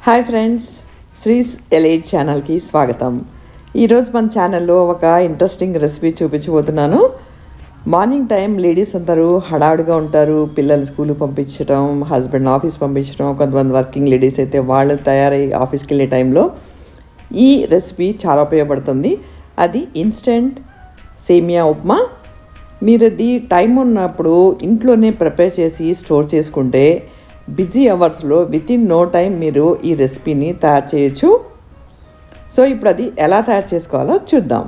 Hi friends, శ్రీస్ elite ఛానల్కి స్వాగతం. ఈరోజు మన ఛానల్లో ఒక ఇంట్రెస్టింగ్ రెసిపీ చూపించబోతున్నాను. మార్నింగ్ టైం లేడీస్ అందరూ హడావుడిగా ఉంటారు. పిల్లలు స్కూల్కి పంపించడం, హస్బెండ్ ఆఫీస్ పంపించడం, కొంతమంది వర్కింగ్ లేడీస్ అయితే వాళ్ళు తయారై ఆఫీస్కి వెళ్ళే టైంలో ఈ రెసిపీ చాలా ఉపయోగపడుతుంది. అది ఇన్స్టెంట్ సేమియా ఉప్మా. మీరు అది టైం ఉన్నప్పుడు ఇంట్లోనే ప్రిపేర్ చేసి స్టోర్ చేసుకుంటే బిజీ అవర్స్లో వితిన్ నో టైం మీరు ఈ రెసిపీని తయారు చేయొచ్చు. సో ఇప్పుడు అది ఎలా తయారు చేసుకోవాలో చూద్దాం.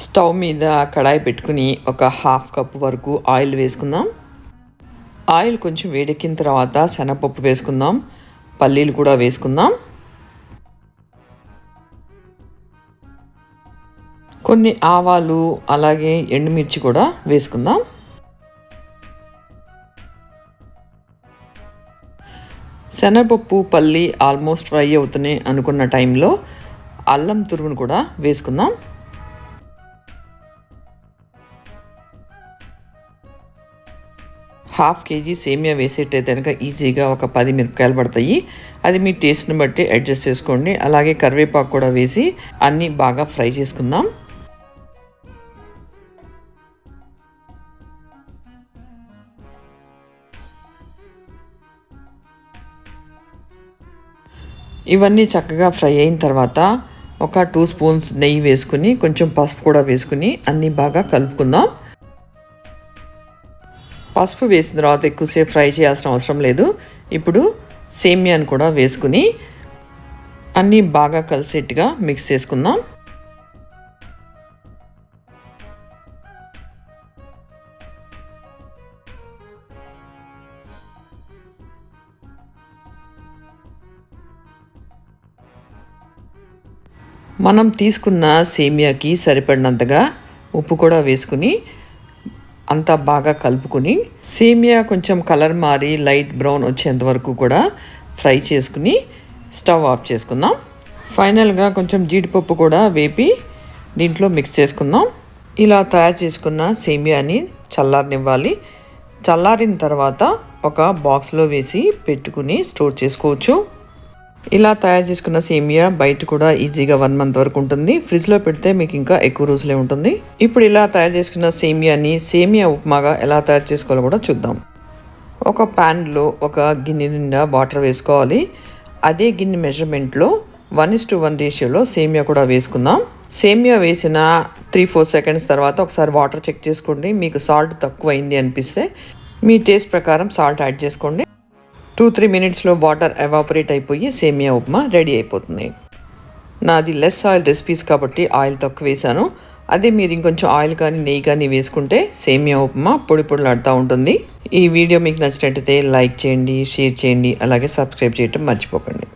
స్టవ్ మీద కడాయి పెట్టుకుని ఒక హాఫ్ కప్ వరకు ఆయిల్ వేసుకుందాం. ఆయిల్ కొంచెం వేడెక్కిన తర్వాత శనగపప్పు వేసుకుందాం, పల్లీలు కూడా వేసుకుందాం. కొన్ని ఆవాలు అలాగే ఎండుమిర్చి కూడా వేసుకుందాం. శనగపప్పు పల్లి ఆల్మోస్ట్ ఫ్రై అవుతున్నాయి అనుకున్న టైంలో అల్లం తురుమును కూడా వేసుకుందాం. హాఫ్ కేజీ సేమియా వేసేటైతే కనుక ఈజీగా ఒక 10 మిరపకాయలు పడతాయి. అది మీ టేస్ట్ని బట్టి అడ్జస్ట్ చేసుకోండి. అలాగే కరివేపాకు కూడా వేసి అన్నీ బాగా ఫ్రై చేసుకుందాం. ఇవన్నీ చక్కగా ఫ్రై అయిన తర్వాత ఒక 2 స్పూన్స్ నెయ్యి వేసుకుని కొంచెం పసుపు కూడా వేసుకుని అన్నీ బాగా కలుపుకుందాం. పసుపు వేసిన తర్వాత ఎక్కువసేపు ఫ్రై చేయాల్సిన అవసరం లేదు. ఇప్పుడు సేమియాను కూడా వేసుకుని అన్నీ బాగా కలిసేట్టుగా మిక్స్ చేసుకుందాం. మనం తీసుకున్న సేమియాకి సరిపడినంతగా ఉప్పు కూడా వేసుకుని అంతా బాగా కలుపుకొని సేమియా కొంచెం కలర్ మారి లైట్ బ్రౌన్ వచ్చేంత వరకు కూడా ఫ్రై చేసుకుని స్టవ్ ఆఫ్ చేసుకుందాం. ఫైనల్గా కొంచెం జీడిపప్పు కూడా వేపి దీంట్లో మిక్స్ చేసుకుందాం. ఇలా తయారు చేసుకున్న సేమియాని చల్లారనివ్వాలి. చల్లారిన తర్వాత ఒక బాక్స్లో వేసి పెట్టుకుని స్టోర్ చేసుకోవచ్చు. ఇలా తయారు చేసుకున్న సేమియా బయట కూడా ఈజీగా 1 మంత్ వరకు ఉంటుంది. ఫ్రిడ్జ్లో పెడితే మీకు ఇంకా ఎక్కువ రోజులే ఉంటుంది. ఇప్పుడు ఇలా తయారు చేసుకున్న సేమియాని సేమియా ఉప్మాగా ఎలా తయారు చేసుకోవాలో కూడా చూద్దాం. ఒక ప్యాన్లో ఒక గిన్నె నిండా వాటర్ వేసుకోవాలి. అదే గిన్నె మెజర్మెంట్లో 1:1 రేషియోలో సేమియా కూడా వేసుకుందాం. సేమియా వేసిన 3-4 సెకండ్స్ తర్వాత ఒకసారి వాటర్ చెక్ చేసుకోండి. మీకు సాల్ట్ తక్కువ అయింది అనిపిస్తే మీ టేస్ట్ ప్రకారం సాల్ట్ యాడ్ చేసుకోండి. 2-3 మినిట్స్లో వాటర్ ఎవాపరేట్ అయిపోయి సేమియా ఉప్మా రెడీ అయిపోతుంది. నాది లెస్ ఆయిల్ రెసిపీస్ కాబట్టి ఆయిల్ తక్కువ వేసాను. అదే మీరు ఇంకొంచెం ఆయిల్ కానీ నెయ్యి కానీ వేసుకుంటే సేమియా ఉప్మా పొడి పొడిలాడుతూ ఉంటుంది. ఈ వీడియో మీకు నచ్చినట్టయితే లైక్ చేయండి, షేర్ చేయండి, అలాగే సబ్స్క్రైబ్ చేయటం మర్చిపోకండి.